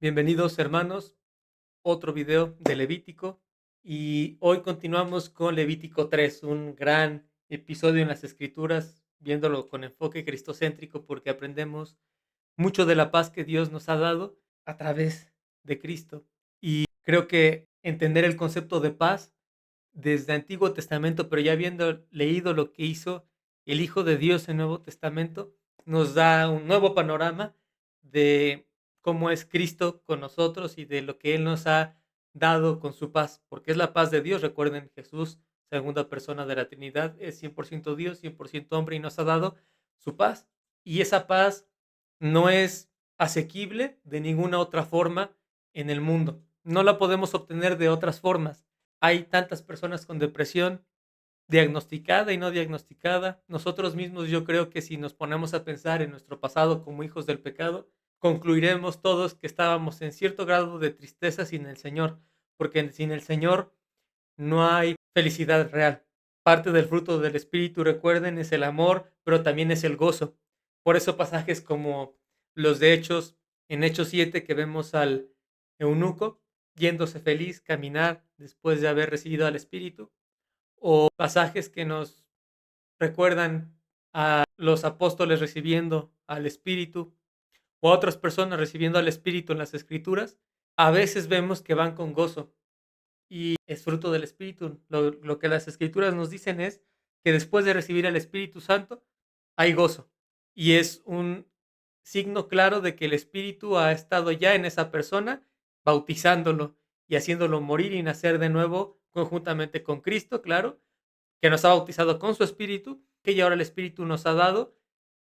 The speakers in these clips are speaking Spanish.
Bienvenidos hermanos, otro video de Levítico y hoy continuamos con Levítico 3, un gran episodio en las Escrituras, viéndolo con enfoque cristocéntrico porque aprendemos mucho de la paz que Dios nos ha dado a través de Cristo. Y creo que entender el concepto de paz desde Antiguo Testamento, pero ya habiendo leído lo que hizo el Hijo de Dios en Nuevo Testamento, nos da un nuevo panorama de cómo es Cristo con nosotros y de lo que Él nos ha dado con su paz, porque es la paz de Dios. Recuerden, Jesús, segunda persona de la Trinidad, es 100% Dios, 100% hombre y nos ha dado su paz. Y esa paz no es asequible de ninguna otra forma en el mundo. No la podemos obtener de otras formas. Hay tantas personas con depresión diagnosticada y no diagnosticada. Nosotros mismos, yo creo que si nos ponemos a pensar en nuestro pasado como hijos del pecado, concluiremos todos que estábamos en cierto grado de tristeza sin el Señor, porque sin el Señor no hay felicidad real. Parte del fruto del Espíritu, recuerden, es el amor, pero también es el gozo. Por eso pasajes como los de Hechos, en Hechos 7, que vemos al eunuco yéndose feliz, caminar después de haber recibido al Espíritu, o pasajes que nos recuerdan a los apóstoles recibiendo al Espíritu, o a otras personas recibiendo al Espíritu en las Escrituras, a veces vemos que van con gozo, y es fruto del Espíritu. Lo que las Escrituras nos dicen es que después de recibir al Espíritu Santo hay gozo. Y es un signo claro de que el Espíritu ha estado ya en esa persona, bautizándolo y haciéndolo morir y nacer de nuevo conjuntamente con Cristo, claro, que nos ha bautizado con su Espíritu, que ya ahora el Espíritu nos ha dado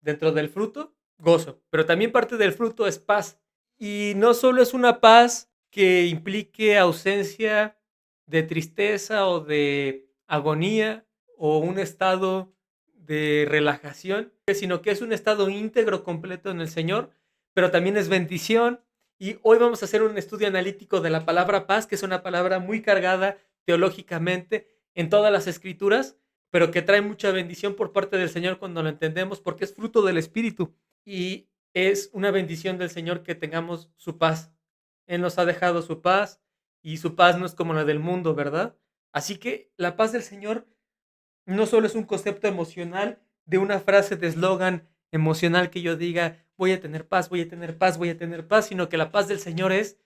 dentro del fruto, gozo. Pero también parte del fruto es paz. Y no solo es una paz que implique ausencia de tristeza o de agonía o un estado de relajación, sino que es un estado íntegro, completo en el Señor, pero también es bendición. Y hoy vamos a hacer un estudio analítico de la palabra paz, que es una palabra muy cargada teológicamente en todas las escrituras, pero que trae mucha bendición por parte del Señor cuando lo entendemos, porque es fruto del Espíritu. Y es una bendición del Señor que tengamos su paz. Él nos ha dejado su paz y su paz no es como la del mundo, ¿verdad? Así que la paz del Señor no solo es un concepto emocional de una frase de eslogan emocional que yo diga voy a tener paz, voy a tener paz, voy a tener paz, sino que la paz del Señor es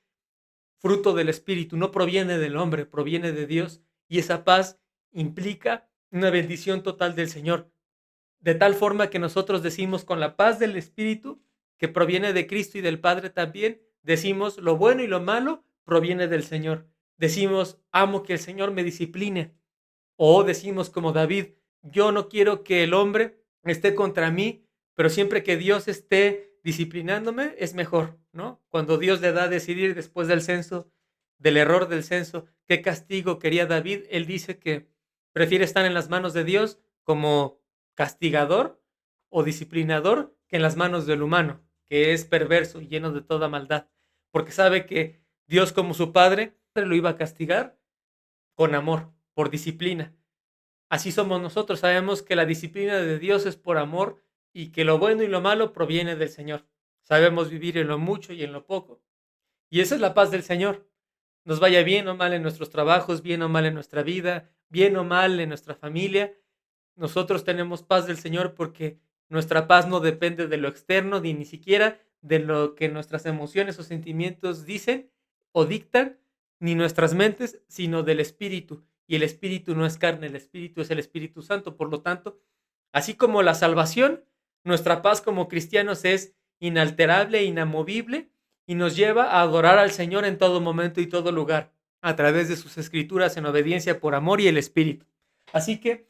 fruto del Espíritu, no proviene del hombre, proviene de Dios, y esa paz implica una bendición total del Señor, de tal forma que nosotros decimos con la paz del Espíritu, que proviene de Cristo y del Padre también, decimos lo bueno y lo malo proviene del Señor. Decimos, amo que el Señor me discipline. O decimos como David, yo no quiero que el hombre esté contra mí, pero siempre que Dios esté disciplinándome es mejor, ¿no? Cuando Dios le da a decidir después del censo, del error del censo, qué castigo quería David, él dice que prefiere estar en las manos de Dios como castigador o disciplinador que en las manos del humano, que es perverso y lleno de toda maldad, porque sabe que Dios como su padre lo iba a castigar con amor, por disciplina. Así somos nosotros, sabemos que la disciplina de Dios es por amor y que lo bueno y lo malo proviene del Señor. Sabemos vivir en lo mucho y en lo poco. Y esa es la paz del Señor. Nos vaya bien o mal en nuestros trabajos, bien o mal en nuestra vida, bien o mal en nuestra familia. Nosotros tenemos paz del Señor porque nuestra paz no depende de lo externo ni siquiera de lo que nuestras emociones o sentimientos dicen o dictan, ni nuestras mentes, sino del Espíritu. Y el Espíritu no es carne, el Espíritu es el Espíritu Santo. Por lo tanto, así como la salvación, nuestra paz como cristianos es inalterable, inamovible y nos lleva a adorar al Señor en todo momento y todo lugar, a través de sus escrituras en obediencia por amor y el Espíritu. Así que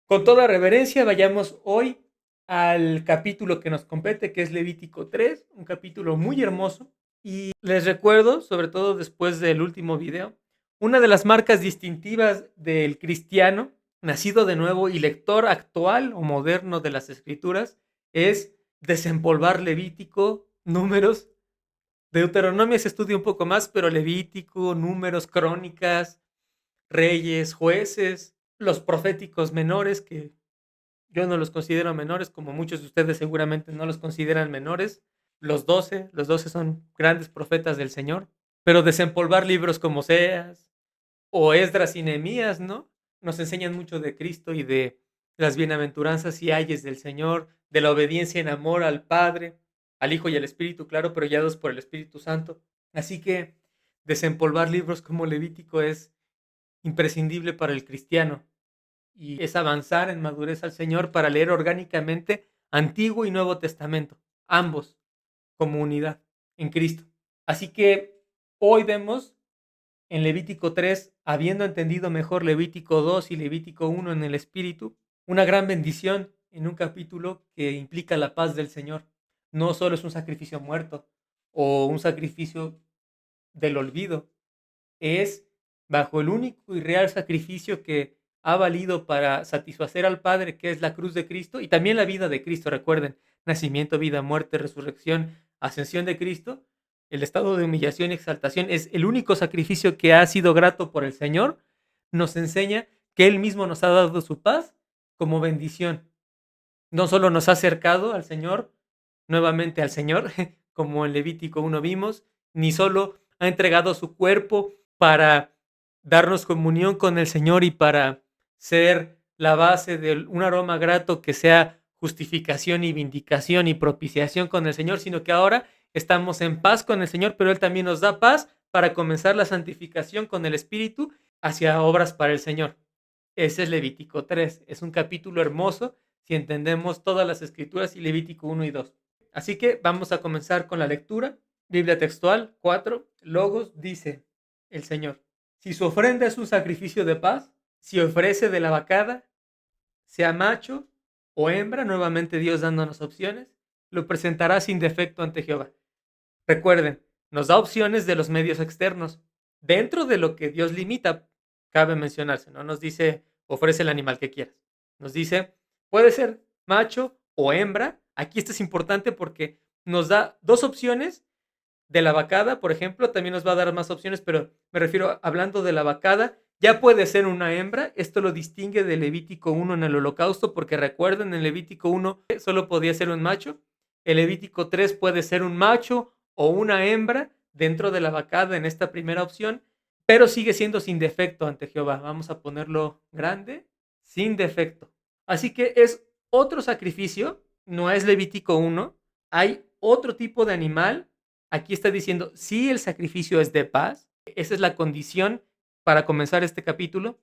con toda reverencia, vayamos hoy al capítulo que nos compete, que es Levítico 3, un capítulo muy hermoso. Y les recuerdo, sobre todo después del último video, una de las marcas distintivas del cristiano, nacido de nuevo y lector actual o moderno de las escrituras, es desempolvar Levítico, Números. Deuteronomio se estudia un poco más, pero Levítico, Números, Crónicas, Reyes, Jueces, los proféticos menores, que yo no los considero menores, como muchos de ustedes seguramente no los consideran menores. los 12 son grandes profetas del Señor, pero desempolvar libros como Oseas o Esdras y Nehemías, ¿no? Nos enseñan mucho de Cristo y de las bienaventuranzas y ayes del Señor, de la obediencia en amor al Padre, al Hijo y al Espíritu, claro, pero guiados por el Espíritu Santo. Así que desempolvar libros como Levítico es imprescindible para el cristiano y es avanzar en madurez al Señor para leer orgánicamente Antiguo y Nuevo Testamento, ambos como unidad en Cristo. Así que hoy vemos en Levítico 3, habiendo entendido mejor Levítico 2 y Levítico 1 en el Espíritu, una gran bendición en un capítulo que implica la paz del Señor. No solo es un sacrificio muerto o un sacrificio del olvido, es bajo el único y real sacrificio que ha valido para satisfacer al Padre, que es la cruz de Cristo y también la vida de Cristo. Recuerden, nacimiento, vida, muerte, resurrección, ascensión de Cristo. El estado de humillación y exaltación es el único sacrificio que ha sido grato por el Señor. Nos enseña que Él mismo nos ha dado su paz como bendición. No solo nos ha acercado al Señor, nuevamente al Señor, como en Levítico 1 vimos, ni solo ha entregado su cuerpo para darnos comunión con el Señor y para ser la base de un aroma grato que sea justificación y vindicación y propiciación con el Señor, sino que ahora estamos en paz con el Señor, pero Él también nos da paz para comenzar la santificación con el Espíritu hacia obras para el Señor. Ese es Levítico 3. Es un capítulo hermoso si entendemos todas las escrituras y Levítico 1 y 2. Así que vamos a comenzar con la lectura. Biblia textual 4, Logos, dice el Señor: si su ofrenda es un sacrificio de paz, si ofrece de la vacada, sea macho o hembra, nuevamente Dios dándonos opciones, lo presentará sin defecto ante Jehová. Recuerden, nos da opciones de los medios externos. Dentro de lo que Dios limita, cabe mencionarse, no nos dice ofrece el animal que quieras. Nos dice, puede ser macho o hembra. Aquí esto es importante porque nos da dos opciones de la vacada, por ejemplo, también nos va a dar más opciones, pero me refiero hablando de la vacada, ya puede ser una hembra. Esto lo distingue de Levítico 1 en el holocausto, porque recuerden, en Levítico 1 solo podía ser un macho. El Levítico 3 puede ser un macho o una hembra dentro de la vacada en esta primera opción, pero sigue siendo sin defecto ante Jehová. Vamos a ponerlo grande, sin defecto. Así que es otro sacrificio, no es Levítico 1, hay otro tipo de animal. Aquí está diciendo, si el sacrificio es de paz, esa es la condición para comenzar este capítulo.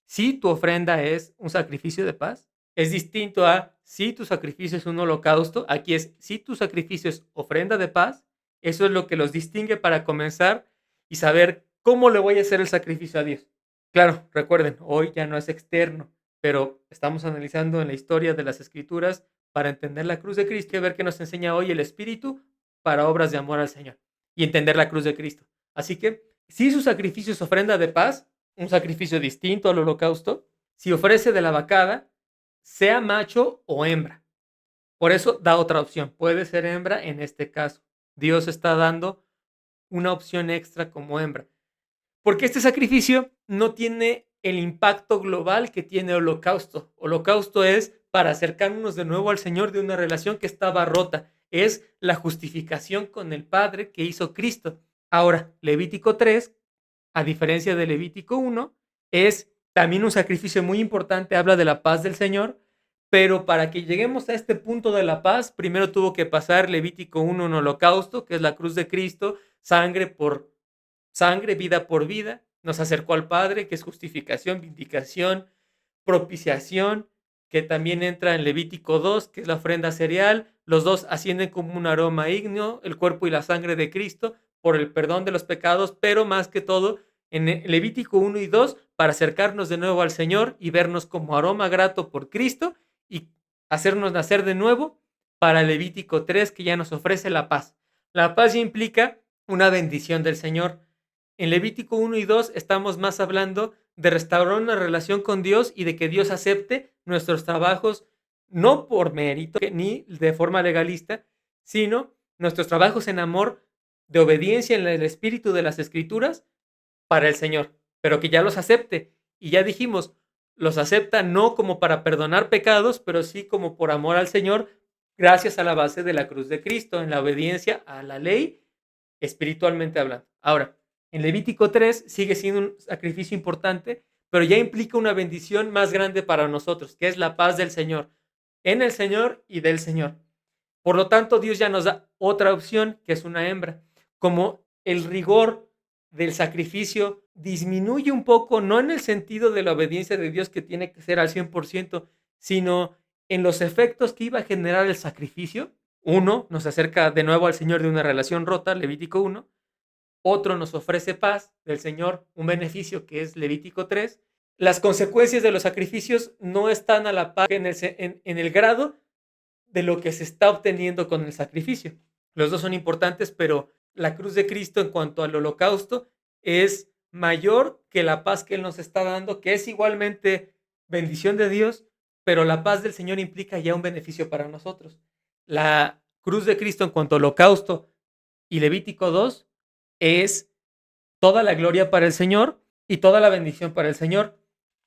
Si tu ofrenda es un sacrificio de paz, es distinto a si tu sacrificio es un holocausto. Aquí es si tu sacrificio es ofrenda de paz. Eso es lo que los distingue para comenzar y saber cómo le voy a hacer el sacrificio a Dios. Claro, recuerden, hoy ya no es externo, pero estamos analizando en la historia de las Escrituras para entender la cruz de Cristo y ver qué nos enseña hoy el Espíritu para obras de amor al Señor y entender la cruz de Cristo. Así que, si su sacrificio es ofrenda de paz, un sacrificio distinto al holocausto, si ofrece de la vacada, sea macho o hembra. Por eso da otra opción. Puede ser hembra en este caso. Dios está dando una opción extra como hembra. Porque este sacrificio no tiene el impacto global que tiene holocausto. Holocausto es para acercarnos de nuevo al Señor de una relación que estaba rota. Es la justificación con el Padre que hizo Cristo. Ahora, Levítico 3, a diferencia de Levítico 1, es también un sacrificio muy importante, habla de la paz del Señor, pero para que lleguemos a este punto de la paz, primero tuvo que pasar Levítico 1, un holocausto, que es la cruz de Cristo, sangre por sangre, vida por vida, nos acercó al Padre, que es justificación, vindicación, propiciación, que también entra en Levítico 2, que es la ofrenda cereal. Los dos ascienden como un aroma ígneo, el cuerpo y la sangre de Cristo, por el perdón de los pecados, pero más que todo en Levítico 1 y 2, para acercarnos de nuevo al Señor y vernos como aroma grato por Cristo y hacernos nacer de nuevo para Levítico 3, que ya nos ofrece la paz. La paz implica una bendición del Señor. En Levítico 1 y 2 estamos más hablando de restaurar una relación con Dios y de que Dios acepte nuestros trabajos, no por mérito ni de forma legalista, sino nuestros trabajos en amor, de obediencia en el espíritu de las Escrituras para el Señor, pero que ya los acepte. Y ya dijimos, los acepta no como para perdonar pecados, pero sí como por amor al Señor, gracias a la base de la cruz de Cristo, en la obediencia a la ley, espiritualmente hablando. Ahora, en Levítico 3 sigue siendo un sacrificio importante, pero ya implica una bendición más grande para nosotros, que es la paz del Señor, en el Señor y del Señor. Por lo tanto, Dios ya nos da otra opción, que es una hembra. Como el rigor del sacrificio disminuye un poco, no en el sentido de la obediencia de Dios que tiene que ser al 100%, sino en los efectos que iba a generar el sacrificio. Uno nos acerca de nuevo al Señor de una relación rota, Levítico 1. Otro nos ofrece paz del Señor, un beneficio que es Levítico 3. Las consecuencias de los sacrificios no están a la par en el grado de lo que se está obteniendo con el sacrificio. Los dos son importantes, pero la cruz de Cristo en cuanto al holocausto es mayor que la paz que Él nos está dando, que es igualmente bendición de Dios, pero la paz del Señor implica ya un beneficio para nosotros. La cruz de Cristo en cuanto al holocausto y Levítico 2 es toda la gloria para el Señor y toda la bendición para el Señor.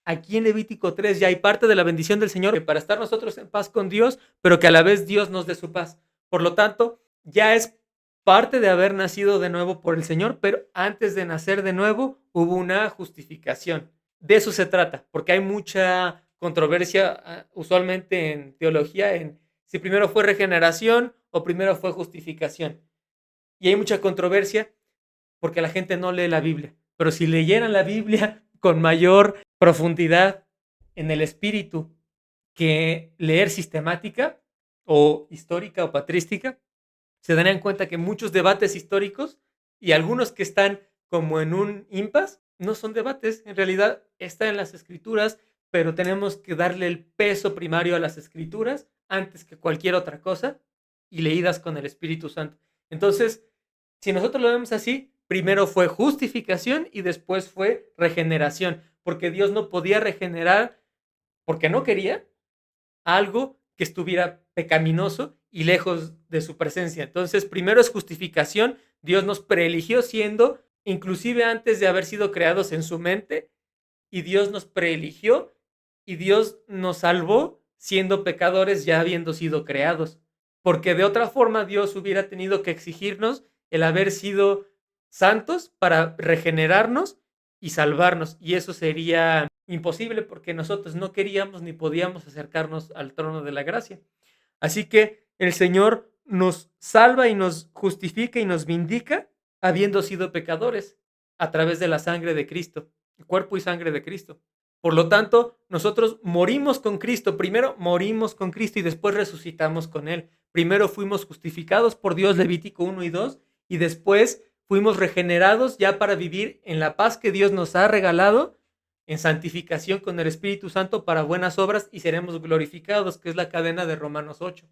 Aquí en Levítico 3 ya hay parte de la bendición del Señor para estar nosotros en paz con Dios, pero que a la vez Dios nos dé su paz. Por lo tanto, ya es parte de haber nacido de nuevo por el Señor, pero antes de nacer de nuevo hubo una justificación. De eso se trata, porque hay mucha controversia usualmente en teología en si primero fue regeneración o primero fue justificación. Y hay mucha controversia porque la gente no lee la Biblia. Pero si leyeran la Biblia con mayor profundidad en el espíritu que leer sistemática o histórica o patrística, se darían cuenta que muchos debates históricos y algunos que están como en un impasse no son debates, en realidad están en las escrituras, pero tenemos que darle el peso primario a las escrituras antes que cualquier otra cosa y leídas con el Espíritu Santo. Entonces, si nosotros lo vemos así, primero fue justificación y después fue regeneración, porque Dios no podía regenerar porque no quería algo que estuviera pecaminoso y lejos de su presencia. Entonces, primero es justificación, Dios nos preeligió siendo, inclusive antes de haber sido creados en su mente, y Dios nos preeligió y Dios nos salvó siendo pecadores ya habiendo sido creados, porque de otra forma Dios hubiera tenido que exigirnos el haber sido santos para regenerarnos y salvarnos, y eso sería imposible porque nosotros no queríamos ni podíamos acercarnos al trono de la gracia. Así que el Señor nos salva y nos justifica y nos vindica habiendo sido pecadores a través de la sangre de Cristo, el cuerpo y sangre de Cristo. Por lo tanto, nosotros morimos con Cristo. Primero morimos con Cristo y después resucitamos con Él. Primero fuimos justificados por Dios, Levítico 1 y 2, y después fuimos regenerados ya para vivir en la paz que Dios nos ha regalado, en santificación con el Espíritu Santo para buenas obras y seremos glorificados, que es la cadena de Romanos 8.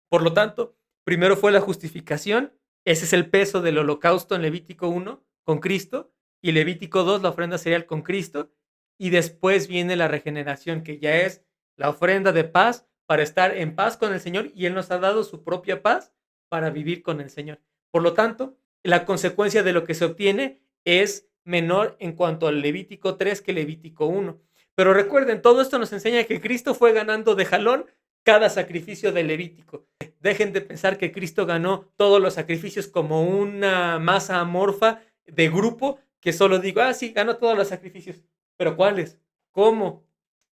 Por lo tanto, primero fue la justificación, ese es el peso del holocausto en Levítico 1 con Cristo, y Levítico 2 la ofrenda cereal con Cristo, y después viene la regeneración, que ya es la ofrenda de paz para estar en paz con el Señor, y Él nos ha dado su propia paz para vivir con el Señor. Por lo tanto, la consecuencia de lo que se obtiene es menor en cuanto al Levítico 3 que Levítico 1. Pero recuerden, todo esto nos enseña que Cristo fue ganando de jalón cada sacrificio de Levítico. Dejen de pensar que Cristo ganó todos los sacrificios como una masa amorfa de grupo que solo digo, sí, ganó todos los sacrificios. ¿Pero cuáles? ¿Cómo?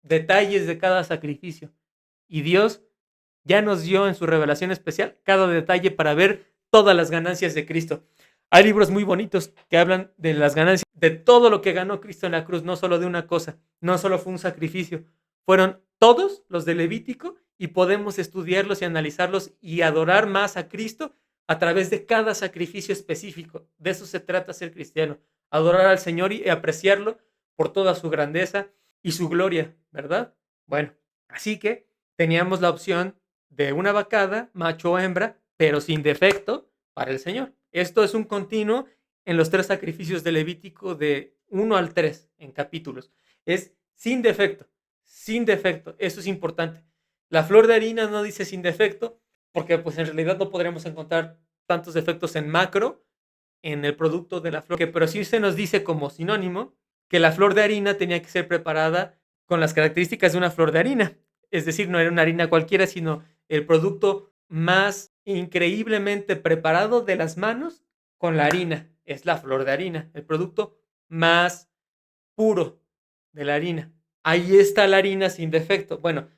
Detalles de cada sacrificio. Y Dios ya nos dio en su revelación especial cada detalle para ver todas las ganancias de Cristo. Hay libros muy bonitos que hablan de las ganancias, de todo lo que ganó Cristo en la cruz, no solo de una cosa, no solo fue un sacrificio, fueron todos los de Levítico y podemos estudiarlos y analizarlos y adorar más a Cristo a través de cada sacrificio específico. De eso se trata ser cristiano, adorar al Señor y apreciarlo por toda su grandeza y su gloria, ¿verdad? Bueno, así que teníamos la opción de una vacada, macho o hembra, pero sin defecto para el Señor. Esto es un continuo en los 3 sacrificios de Levítico de 1 al 3 en capítulos. Es sin defecto, sin defecto. Eso es importante. La flor de harina no dice sin defecto, porque pues en realidad no podremos encontrar tantos defectos en macro en el producto de la flor, pero sí se nos dice como sinónimo que la flor de harina tenía que ser preparada con las características de una flor de harina. Es decir, no era una harina cualquiera, sino el producto más increíblemente preparado de las manos con la harina. Es la flor de harina, el producto más puro de la harina. Ahí está la harina sin defecto. Bueno,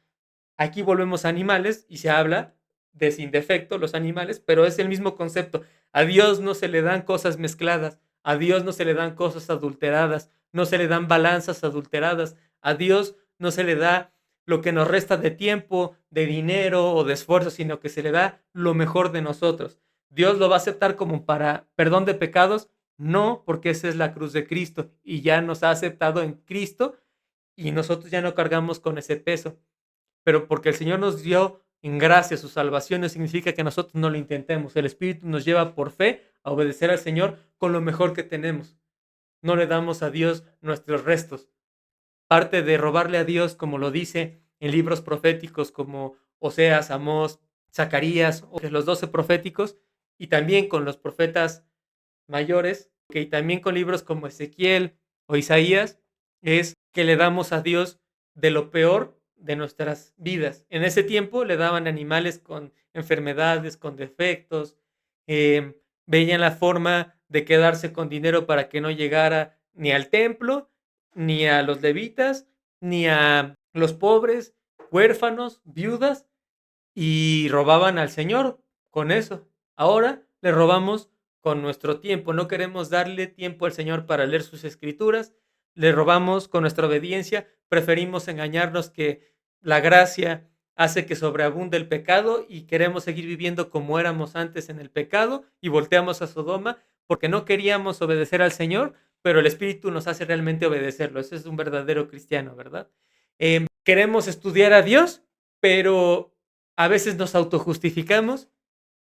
aquí volvemos a animales y se habla de sin defecto los animales, pero es el mismo concepto. A Dios no se le dan cosas mezcladas, a Dios no se le dan cosas adulteradas, no se le dan balanzas adulteradas, a Dios no se le da lo que nos resta de tiempo, de dinero o de esfuerzo, sino que se le da lo mejor de nosotros. Dios lo va a aceptar como para perdón de pecados, no, porque esa es la cruz de Cristo y ya nos ha aceptado en Cristo y nosotros ya no cargamos con ese peso. Pero porque el Señor nos dio en gracia su salvación, no significa que nosotros no lo intentemos. El Espíritu nos lleva por fe a obedecer al Señor con lo mejor que tenemos. No le damos a Dios nuestros restos. Parte de robarle a Dios, como lo dice en libros proféticos como Oseas, Amós, Zacarías, o los 12 proféticos, y también con los profetas mayores, y también con libros como Ezequiel o Isaías, es que le damos a Dios de lo peor de nuestras vidas. En ese tiempo le daban animales con enfermedades, con defectos, veían la forma de quedarse con dinero para que no llegara ni al templo, ni a los levitas, ni a los pobres, huérfanos, viudas, y robaban al Señor con eso. Ahora le robamos con nuestro tiempo. No queremos darle tiempo al Señor para leer sus escrituras. Le robamos con nuestra obediencia. Preferimos engañarnos que la gracia hace que sobreabunde el pecado y queremos seguir viviendo como éramos antes en el pecado y volteamos a Sodoma porque no queríamos obedecer al Señor, pero el Espíritu nos hace realmente obedecerlo. Ese es un verdadero cristiano, ¿verdad? Queremos estudiar a Dios, pero a veces nos autojustificamos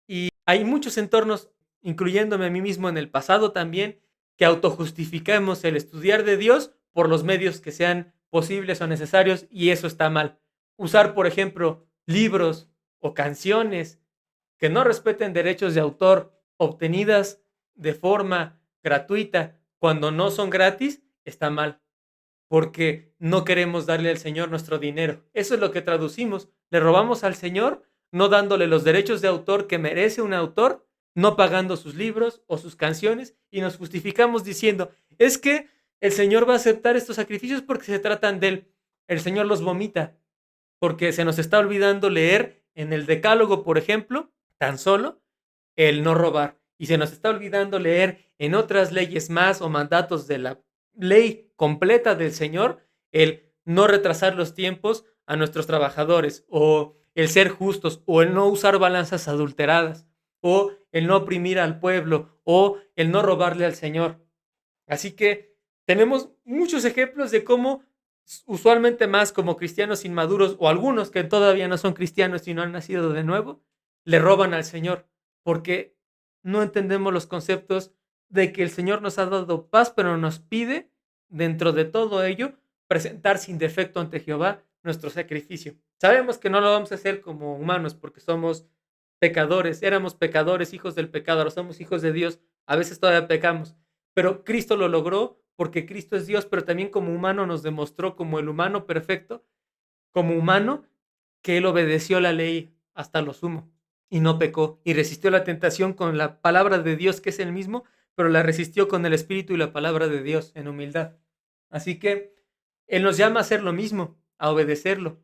y hay muchos entornos, incluyéndome a mí mismo en el pasado también, que autojustificamos el estudiar de Dios por los medios que sean posibles o necesarios y eso está mal. Usar, por ejemplo, libros o canciones que no respeten derechos de autor obtenidas de forma gratuita cuando no son gratis, está mal porque no queremos darle al Señor nuestro dinero. Eso es lo que traducimos. Le robamos al Señor no dándole los derechos de autor que merece un autor, no pagando sus libros o sus canciones y nos justificamos diciendo, es que el Señor va a aceptar estos sacrificios porque se tratan de Él. El Señor los vomita porque se nos está olvidando leer en el Decálogo, por ejemplo, tan solo el no robar. Y se nos está olvidando leer en otras leyes más o mandatos de la ley completa del Señor, el no retrasar los tiempos a nuestros trabajadores, o el ser justos, o el no usar balanzas adulteradas, o el no oprimir al pueblo, o el no robarle al Señor. Así que tenemos muchos ejemplos de cómo usualmente más como cristianos inmaduros o algunos que todavía no son cristianos y no han nacido de nuevo, le roban al Señor porque no entendemos los conceptos de que el Señor nos ha dado paz, pero nos pide, dentro de todo ello, presentar sin defecto ante Jehová nuestro sacrificio. Sabemos que no lo vamos a hacer como humanos porque somos pecadores, éramos pecadores, hijos del pecado, ahora somos hijos de Dios, a veces todavía pecamos, pero Cristo lo logró porque Cristo es Dios, pero también como humano nos demostró como el humano perfecto, como humano, que Él obedeció la ley hasta lo sumo y no pecó y resistió la tentación con la palabra de Dios que es el mismo, pero la resistió con el Espíritu y la palabra de Dios en humildad. Así que Él nos llama a hacer lo mismo, a obedecerlo,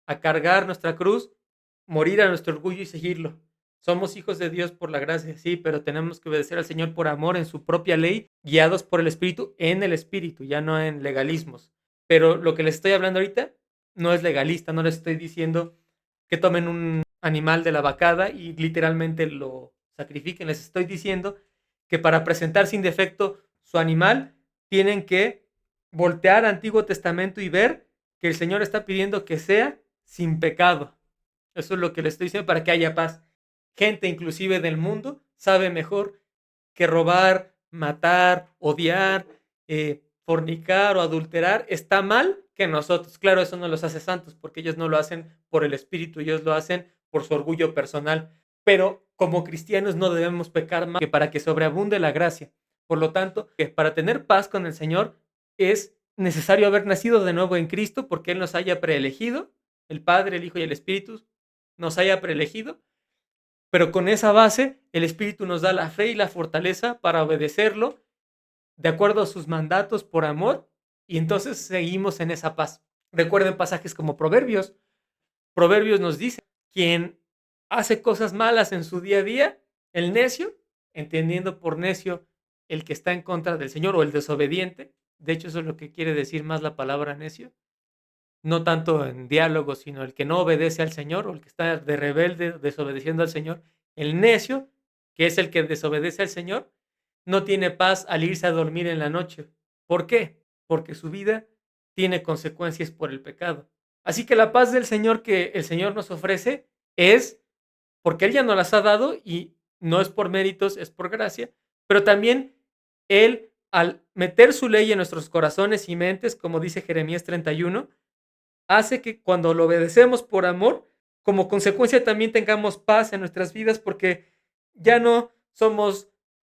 a cargar nuestra cruz, morir a nuestro orgullo y seguirlo. Somos hijos de Dios por la gracia, sí, pero tenemos que obedecer al Señor por amor en su propia ley, guiados por el Espíritu, en el Espíritu, ya no en legalismos. Pero lo que les estoy hablando ahorita no es legalista, no les estoy diciendo que tomen un animal de la vacada y literalmente lo sacrifiquen. Les estoy diciendo que para presentar sin defecto su animal, tienen que voltear al Antiguo Testamento y ver que el Señor está pidiendo que sea sin pecado. Eso es lo que les estoy diciendo para que haya paz. Gente inclusive del mundo sabe mejor que robar, matar, odiar, fornicar o adulterar está mal que nosotros. Claro, eso no los hace santos porque ellos no lo hacen por el Espíritu, ellos lo hacen por su orgullo personal. Pero como cristianos no debemos pecar más que para que sobreabunde la gracia. Por lo tanto, que para tener paz con el Señor es necesario haber nacido de nuevo en Cristo porque Él nos haya preelegido, el Padre, el Hijo y el Espíritu, nos haya preelegido, pero con esa base el Espíritu nos da la fe y la fortaleza para obedecerlo de acuerdo a sus mandatos por amor, y entonces seguimos en esa paz. Recuerden pasajes como Proverbios. Proverbios nos dice, quien hace cosas malas en su día a día, el necio, entendiendo por necio el que está en contra del Señor o el desobediente, de hecho eso es lo que quiere decir más la palabra necio, no tanto en diálogo, sino el que no obedece al Señor o el que está de rebelde, desobedeciendo al Señor. El necio, que es el que desobedece al Señor, no tiene paz al irse a dormir en la noche. ¿Por qué? Porque su vida tiene consecuencias por el pecado. Así que la paz del Señor que el Señor nos ofrece es porque Él ya nos las ha dado y no es por méritos, es por gracia, pero también Él, al meter su ley en nuestros corazones y mentes, como dice Jeremías 31, hace que cuando lo obedecemos por amor, como consecuencia también tengamos paz en nuestras vidas porque ya no somos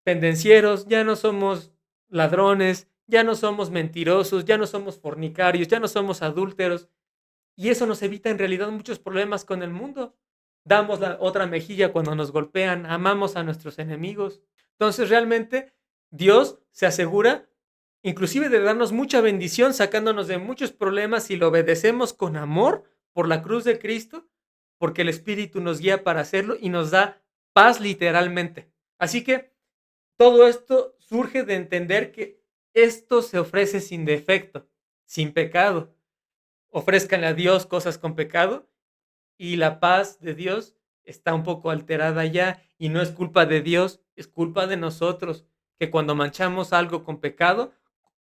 pendencieros, ya no somos ladrones, ya no somos mentirosos, ya no somos fornicarios, ya no somos adúlteros. Y eso nos evita en realidad muchos problemas con el mundo. Damos la otra mejilla cuando nos golpean, amamos a nuestros enemigos. Entonces realmente Dios se asegura inclusive de darnos mucha bendición, sacándonos de muchos problemas si lo obedecemos con amor por la cruz de Cristo, porque el Espíritu nos guía para hacerlo y nos da paz literalmente. Así que todo esto surge de entender que esto se ofrece sin defecto, sin pecado. Ofrézcanle a Dios cosas con pecado y la paz de Dios está un poco alterada ya y no es culpa de Dios, es culpa de nosotros, que cuando manchamos algo con pecado,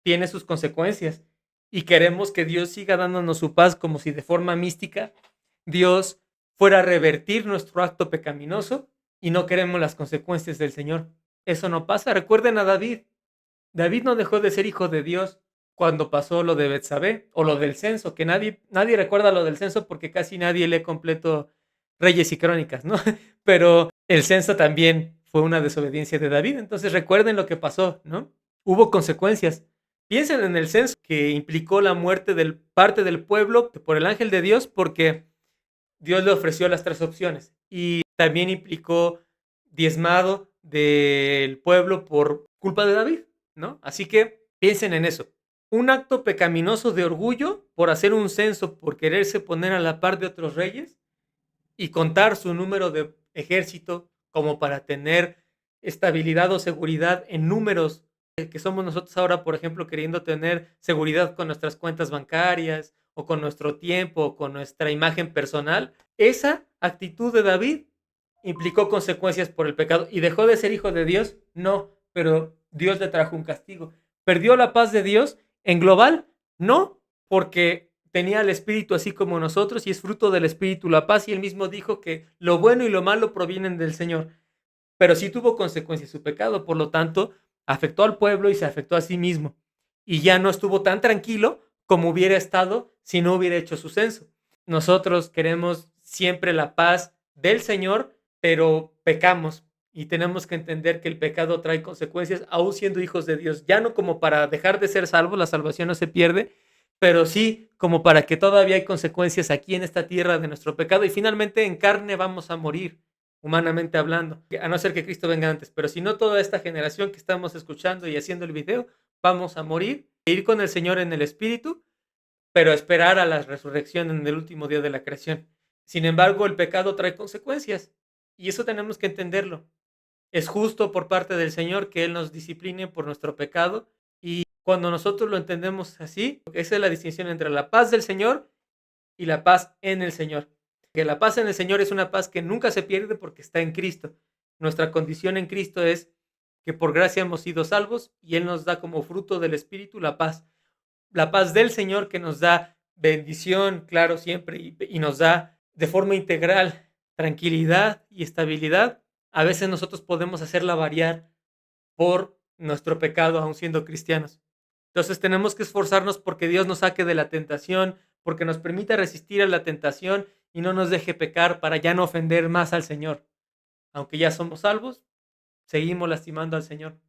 tiene sus consecuencias y queremos que Dios siga dándonos su paz como si de forma mística Dios fuera a revertir nuestro acto pecaminoso y no queremos las consecuencias del Señor. Eso no pasa. Recuerden a David. David no dejó de ser hijo de Dios cuando pasó lo de Betsabé o lo del censo, que nadie recuerda lo del censo porque casi nadie lee completo Reyes y Crónicas, ¿no? Pero el censo también fue una desobediencia de David, entonces recuerden lo que pasó, ¿no? Hubo consecuencias. Piensen en el censo que implicó la muerte de parte del pueblo por el ángel de Dios porque Dios le ofreció las tres opciones y también implicó diezmado del pueblo por culpa de David, ¿no? Así que piensen en eso. Un acto pecaminoso de orgullo por hacer un censo, por quererse poner a la par de otros reyes y contar su número de ejército como para tener estabilidad o seguridad en números que somos nosotros ahora, por ejemplo, queriendo tener seguridad con nuestras cuentas bancarias o con nuestro tiempo o con nuestra imagen personal. Esa actitud de David implicó consecuencias por el pecado y dejó de ser hijo de Dios, no, pero Dios le trajo un castigo. ¿Perdió la paz de Dios en global? No, porque tenía el Espíritu así como nosotros y es fruto del Espíritu la paz y él mismo dijo que lo bueno y lo malo provienen del Señor, pero sí tuvo consecuencias su pecado, por lo tanto afectó al pueblo y se afectó a sí mismo y ya no estuvo tan tranquilo como hubiera estado si no hubiera hecho su censo. Nosotros queremos siempre la paz del Señor, pero pecamos y tenemos que entender que el pecado trae consecuencias, aún siendo hijos de Dios, ya no como para dejar de ser salvos, la salvación no se pierde, pero sí como para que todavía hay consecuencias aquí en esta tierra de nuestro pecado y finalmente en carne vamos a morir, humanamente hablando, a no ser que Cristo venga antes, pero si no, toda esta generación que estamos escuchando y haciendo el video, vamos a morir, e ir con el Señor en el Espíritu, pero esperar a la resurrección en el último día de la creación. Sin embargo, el pecado trae consecuencias y eso tenemos que entenderlo. Es justo por parte del Señor que Él nos discipline por nuestro pecado y cuando nosotros lo entendemos así, esa es la distinción entre la paz del Señor y la paz en el Señor. Que la paz en el Señor es una paz que nunca se pierde porque está en Cristo. Nuestra condición en Cristo es que por gracia hemos sido salvos y Él nos da como fruto del Espíritu la paz. La paz del Señor que nos da bendición, claro, siempre, y nos da de forma integral tranquilidad y estabilidad. A veces nosotros podemos hacerla variar por nuestro pecado, aun siendo cristianos. Entonces tenemos que esforzarnos porque Dios nos saque de la tentación, porque nos permita resistir a la tentación y no nos deje pecar para ya no ofender más al Señor. Aunque ya somos salvos, seguimos lastimando al Señor.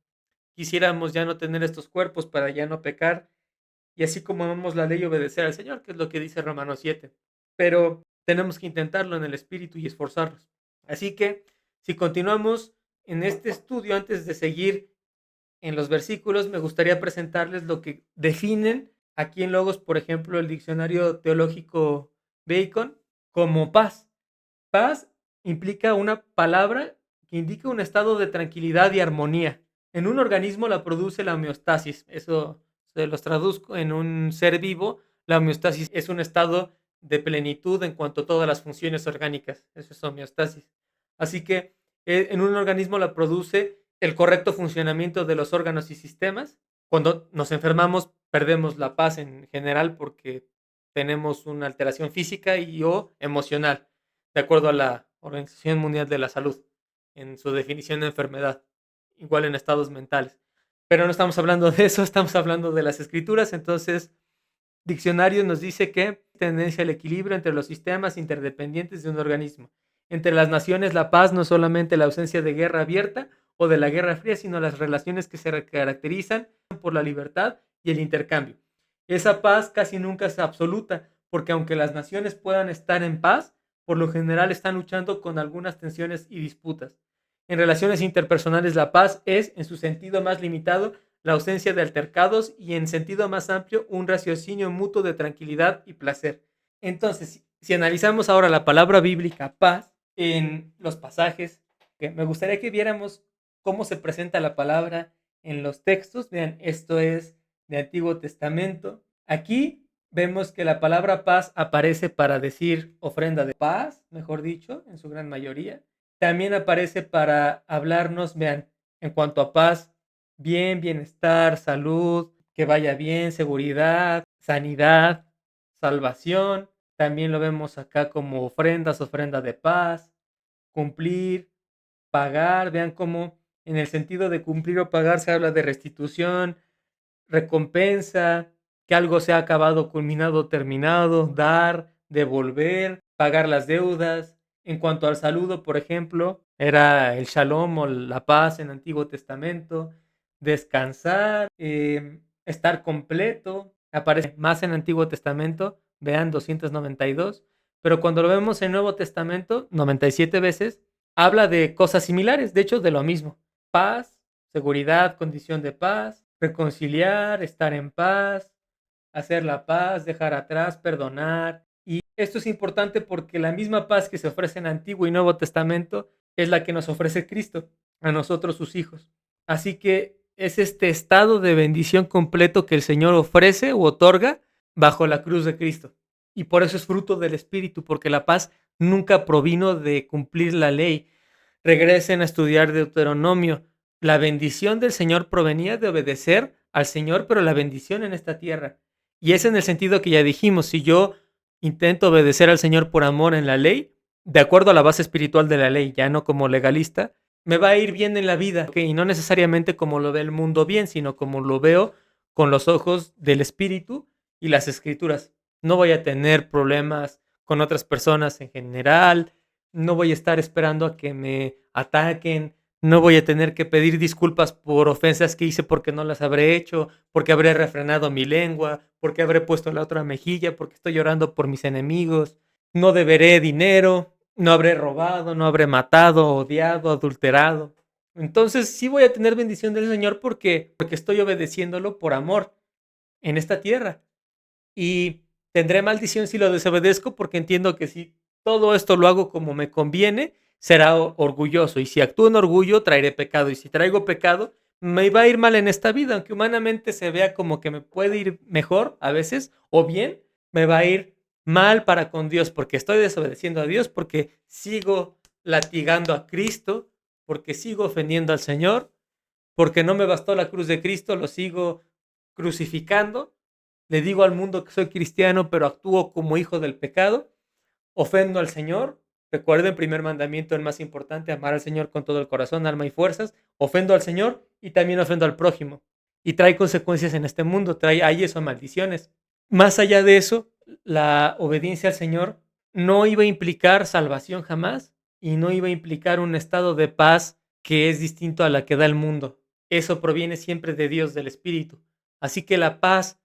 Quisiéramos ya no tener estos cuerpos para ya no pecar y así como amamos la ley obedecer al Señor, que es lo que dice Romanos 7. Pero tenemos que intentarlo en el espíritu y esforzarnos. Así que, si continuamos en este estudio, antes de seguir en los versículos, me gustaría presentarles lo que definen aquí en Logos, por ejemplo, el diccionario teológico Bacon, como paz. Paz implica una palabra que indica un estado de tranquilidad y armonía. En un organismo la produce la homeostasis. Eso se los traduzco en un ser vivo. La homeostasis es un estado de plenitud en cuanto a todas las funciones orgánicas. Eso es homeostasis. Así que en un organismo la produce el correcto funcionamiento de los órganos y sistemas. Cuando nos enfermamos, perdemos la paz en general porque tenemos una alteración física y o emocional, de acuerdo a la Organización Mundial de la Salud, en su definición de enfermedad, igual en estados mentales. Pero no estamos hablando de eso, estamos hablando de las escrituras. Entonces, diccionario nos dice que tendencia al equilibrio entre los sistemas interdependientes de un organismo. Entre las naciones, la paz no es solamente la ausencia de guerra abierta o de la guerra fría, sino las relaciones que se caracterizan por la libertad y el intercambio. Esa paz casi nunca es absoluta, porque aunque las naciones puedan estar en paz, por lo general están luchando con algunas tensiones y disputas. En relaciones interpersonales, la paz es, en su sentido más limitado, la ausencia de altercados y, en sentido más amplio, un raciocinio mutuo de tranquilidad y placer. Entonces, si analizamos ahora la palabra bíblica paz en los pasajes, que me gustaría que viéramos cómo se presenta la palabra en los textos. Vean, esto es de Antiguo Testamento. Aquí vemos que la palabra paz aparece para decir ofrenda de paz, mejor dicho, en su gran mayoría. También aparece para hablarnos, vean, en cuanto a paz, bien, bienestar, salud, que vaya bien, seguridad, sanidad, salvación. También lo vemos acá como ofrendas, ofrenda de paz, cumplir, pagar. Vean cómo en el sentido de cumplir o pagar se habla de restitución, recompensa, que algo se ha acabado, culminado, terminado, dar, devolver, pagar las deudas. En cuanto al saludo, por ejemplo, era el shalom o la paz en Antiguo Testamento, descansar, estar completo, aparece más en Antiguo Testamento, vean 292, pero cuando lo vemos en Nuevo Testamento, 97 veces, habla de cosas similares, de hecho de lo mismo: paz, seguridad, condición de paz, reconciliar, estar en paz, hacer la paz, dejar atrás, perdonar. Y esto es importante porque la misma paz que se ofrece en Antiguo y Nuevo Testamento es la que nos ofrece Cristo a nosotros, sus hijos. Así que es este estado de bendición completo que el Señor ofrece u otorga bajo la cruz de Cristo. Y por eso es fruto del Espíritu, porque la paz nunca provino de cumplir la ley. Regresen a estudiar Deuteronomio. La bendición del Señor provenía de obedecer al Señor, pero la bendición en esta tierra. Y es en el sentido que ya dijimos: si yo intento obedecer al Señor por amor en la ley, de acuerdo a la base espiritual de la ley, ya no como legalista, me va a ir bien en la vida, ¿okay? Y no necesariamente como lo ve el mundo bien, sino como lo veo con los ojos del Espíritu y las Escrituras. No voy a tener problemas con otras personas en general, no voy a estar esperando a que me ataquen, no voy a tener que pedir disculpas por ofensas que hice porque no las habré hecho, porque habré refrenado mi lengua, porque habré puesto la otra mejilla, porque estoy llorando por mis enemigos. No deberé dinero, no habré robado, no habré matado, odiado, adulterado. Entonces sí voy a tener bendición del Señor porque estoy obedeciéndolo por amor en esta tierra. Y tendré maldición si lo desobedezco, porque entiendo que si todo esto lo hago como me conviene, será orgulloso. Y si actúo en orgullo, traeré pecado. Y si traigo pecado, me va a ir mal en esta vida. Aunque humanamente se vea como que me puede ir mejor a veces, o bien, me va a ir mal para con Dios, porque estoy desobedeciendo a Dios, porque sigo latigando a Cristo, porque sigo ofendiendo al Señor, porque no me bastó la cruz de Cristo, lo sigo crucificando. Le digo al mundo que soy cristiano, pero actúo como hijo del pecado. Ofendo al Señor. Recuerden, el primer mandamiento, el más importante: amar al Señor con todo el corazón, alma y fuerzas. Ofendo al Señor y también ofendo al prójimo. Y trae consecuencias en este mundo, trae ayes o maldiciones. Más allá de eso, la obediencia al Señor no iba a implicar salvación jamás, y no iba a implicar un estado de paz que es distinto a la que da el mundo. Eso proviene siempre de Dios, del Espíritu. Así que la paz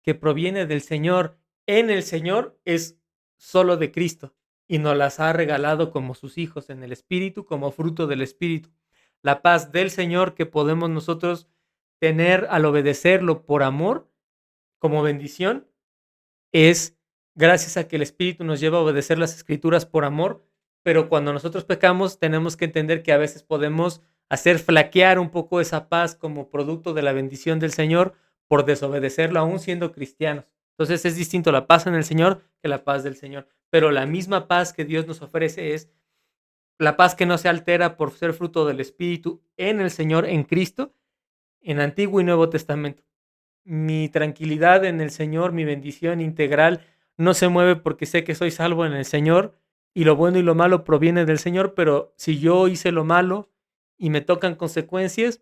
que proviene del Señor en el Señor es solo de Cristo. y nos las ha regalado como sus hijos en el Espíritu, como fruto del Espíritu. La paz del Señor que podemos nosotros tener al obedecerlo por amor, como bendición, es gracias a que el Espíritu nos lleva a obedecer las Escrituras por amor, pero cuando nosotros pecamos tenemos que entender que a veces podemos hacer flaquear un poco esa paz como producto de la bendición del Señor por desobedecerlo aún siendo cristianos. Entonces es distinto la paz en el Señor que la paz del Señor, pero la misma paz que Dios nos ofrece es la paz que no se altera por ser fruto del Espíritu en el Señor, en Cristo, en Antiguo y Nuevo Testamento. Mi tranquilidad en el Señor, mi bendición integral, no se mueve porque sé que soy salvo en el Señor y lo bueno y lo malo proviene del Señor, pero si yo hice lo malo y me tocan consecuencias,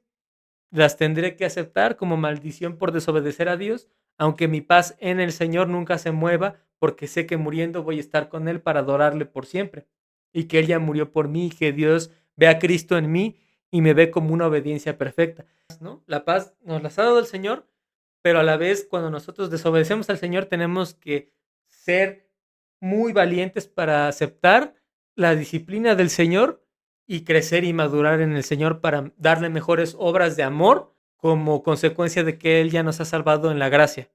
las tendré que aceptar como maldición por desobedecer a Dios, aunque mi paz en el Señor nunca se mueva, porque sé que muriendo voy a estar con Él para adorarle por siempre, y que Él ya murió por mí, y que Dios ve a Cristo en mí y me ve como una obediencia perfecta, ¿no? La paz nos la ha dado el Señor, pero a la vez cuando nosotros desobedecemos al Señor tenemos que ser muy valientes para aceptar la disciplina del Señor y crecer y madurar en el Señor para darle mejores obras de amor como consecuencia de que Él ya nos ha salvado en la gracia.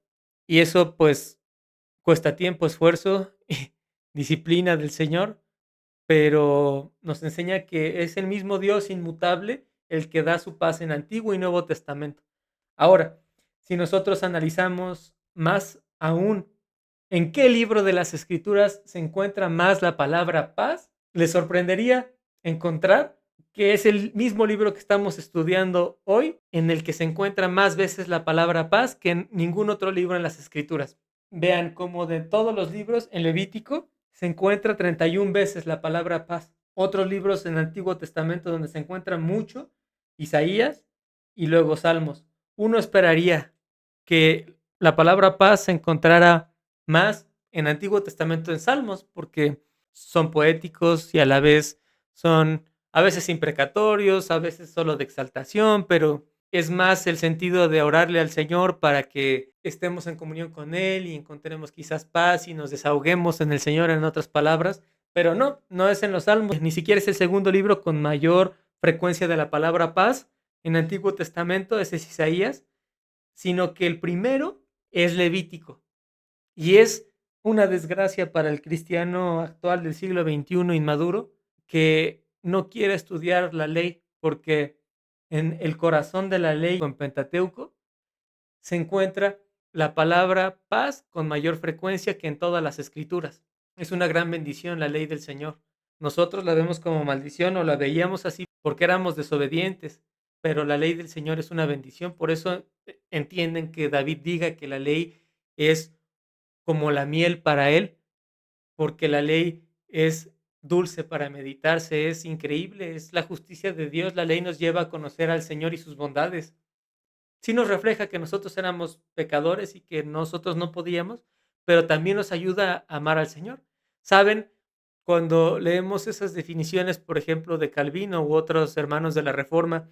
Y eso pues cuesta tiempo, esfuerzo y disciplina del Señor, pero nos enseña que es el mismo Dios inmutable el que da su paz en Antiguo y Nuevo Testamento. Ahora, si nosotros analizamos más aún en qué libro de las Escrituras se encuentra más la palabra paz, les sorprendería encontrar que es el mismo libro que estamos estudiando hoy, en el que se encuentra más veces la palabra paz que en ningún otro libro en las Escrituras. Vean cómo de todos los libros en Levítico se encuentra 31 veces la palabra paz. Otros libros en el Antiguo Testamento donde se encuentra mucho, Isaías y luego Salmos. Uno esperaría que la palabra paz se encontrara más en Antiguo Testamento en Salmos, porque son poéticos y a la vez son a veces imprecatorios, a veces solo de exaltación, pero es más el sentido de orarle al Señor para que estemos en comunión con Él y encontremos quizás paz y nos desahoguemos en el Señor, en otras palabras, pero no, no es en los Salmos, ni siquiera es el segundo libro con mayor frecuencia de la palabra paz en Antiguo Testamento, ese es Isaías, sino que el primero es Levítico. Y es una desgracia para el cristiano actual del siglo XXI inmaduro que no quiere estudiar la ley, porque en el corazón de la ley, en Pentateuco, se encuentra la palabra paz con mayor frecuencia que en todas las escrituras. Es una gran bendición la ley del Señor. Nosotros la vemos como maldición o la veíamos así porque éramos desobedientes, pero la ley del Señor es una bendición. Por eso entienden que David diga que la ley es como la miel para él, porque la ley es dulce para meditarse, es increíble, es la justicia de Dios. La ley nos lleva a conocer al Señor y sus bondades. Sí nos refleja que nosotros éramos pecadores y que nosotros no podíamos, pero también nos ayuda a amar al Señor. ¿Saben? Cuando leemos esas definiciones, por ejemplo, de Calvino u otros hermanos de la Reforma,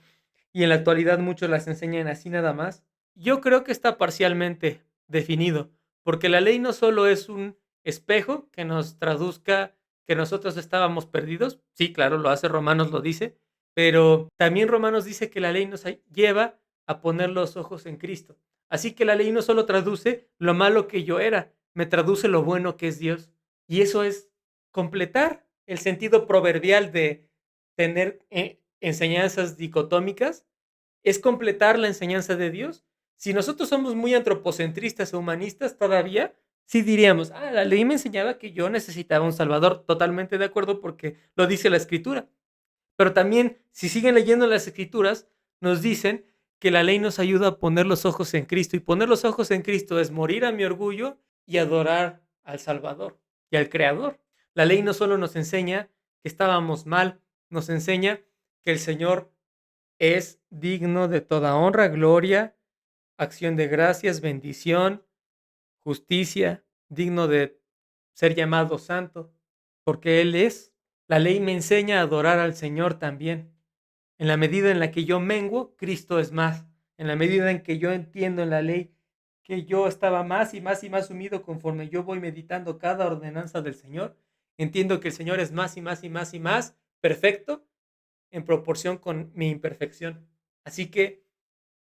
y en la actualidad muchos las enseñan así nada más, yo creo que está parcialmente definido, porque la ley no solo es un espejo que nos traduzca que nosotros estábamos perdidos, sí, claro, lo hace Romanos, lo dice, pero también Romanos dice que la ley nos lleva a poner los ojos en Cristo. Así que la ley no solo traduce lo malo que yo era, me traduce lo bueno que es Dios. Y eso es completar el sentido proverbial de tener enseñanzas dicotómicas, es completar la enseñanza de Dios. Si nosotros somos muy antropocentristas o humanistas todavía, sí diríamos, la ley me enseñaba que yo necesitaba un Salvador. Totalmente de acuerdo porque lo dice la Escritura. Pero también, si siguen leyendo las Escrituras, nos dicen que la ley nos ayuda a poner los ojos en Cristo. Y poner los ojos en Cristo es morir a mi orgullo y adorar al Salvador y al Creador. La ley no solo nos enseña que estábamos mal, nos enseña que el Señor es digno de toda honra, gloria, acción de gracias, bendición, justicia, digno de ser llamado santo, porque Él es. La ley me enseña a adorar al Señor también. En la medida en la que yo menguo, Cristo es más. En la medida en que yo entiendo en la ley que yo estaba más y más y más sumido conforme yo voy meditando cada ordenanza del Señor, entiendo que el Señor es más y más y más y más perfecto en proporción con mi imperfección. Así que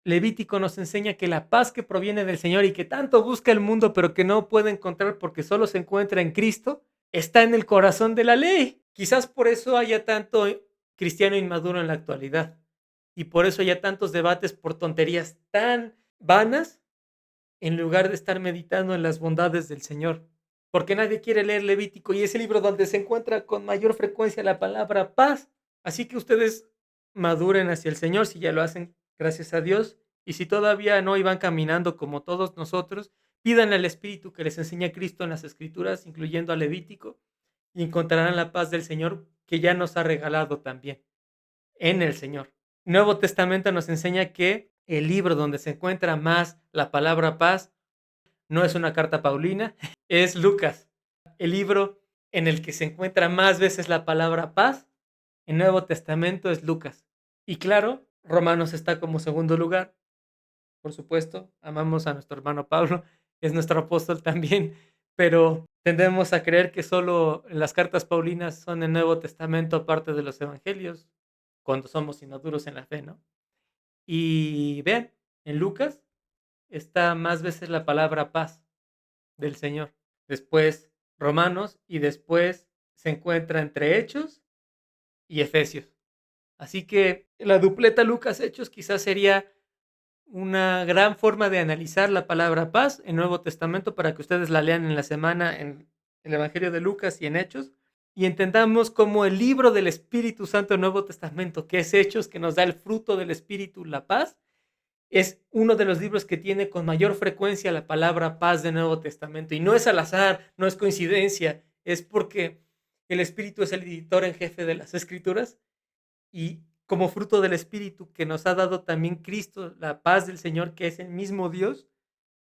Levítico nos enseña que la paz que proviene del Señor y que tanto busca el mundo, pero que no puede encontrar porque solo se encuentra en Cristo, está en el corazón de la ley. Quizás por eso haya tanto cristiano inmaduro en la actualidad y por eso haya tantos debates por tonterías tan vanas en lugar de estar meditando en las bondades del Señor. Porque nadie quiere leer Levítico y es el libro donde se encuentra con mayor frecuencia la palabra paz. Así que ustedes maduren hacia el Señor si ya lo hacen, gracias a Dios. Y si todavía no iban caminando como todos nosotros, pidan al Espíritu que les enseñe a Cristo en las Escrituras, incluyendo a Levítico, y encontrarán la paz del Señor que ya nos ha regalado también en el Señor. Nuevo Testamento nos enseña que el libro donde se encuentra más la palabra paz no es una carta paulina, es Lucas. El libro en el que se encuentra más veces la palabra paz en Nuevo Testamento es Lucas. Y claro, Romanos está como segundo lugar, por supuesto. Amamos a nuestro hermano Pablo, es nuestro apóstol también, pero tendemos a creer que solo las cartas paulinas son el Nuevo Testamento aparte de los evangelios, cuando somos inmaduros en la fe, ¿no? Y vean, en Lucas está más veces la palabra paz del Señor. Después Romanos y después se encuentra entre Hechos y Efesios. Así que la dupleta Lucas Hechos quizás sería una gran forma de analizar la palabra paz en Nuevo Testamento para que ustedes la lean en la semana en el Evangelio de Lucas y en Hechos y entendamos como el libro del Espíritu Santo en Nuevo Testamento, que es Hechos, que nos da el fruto del Espíritu, la paz, es uno de los libros que tiene con mayor frecuencia la palabra paz del Nuevo Testamento. Y no es al azar, no es coincidencia, es porque el Espíritu es el editor en jefe de las Escrituras y como fruto del Espíritu que nos ha dado también Cristo, la paz del Señor, que es el mismo Dios,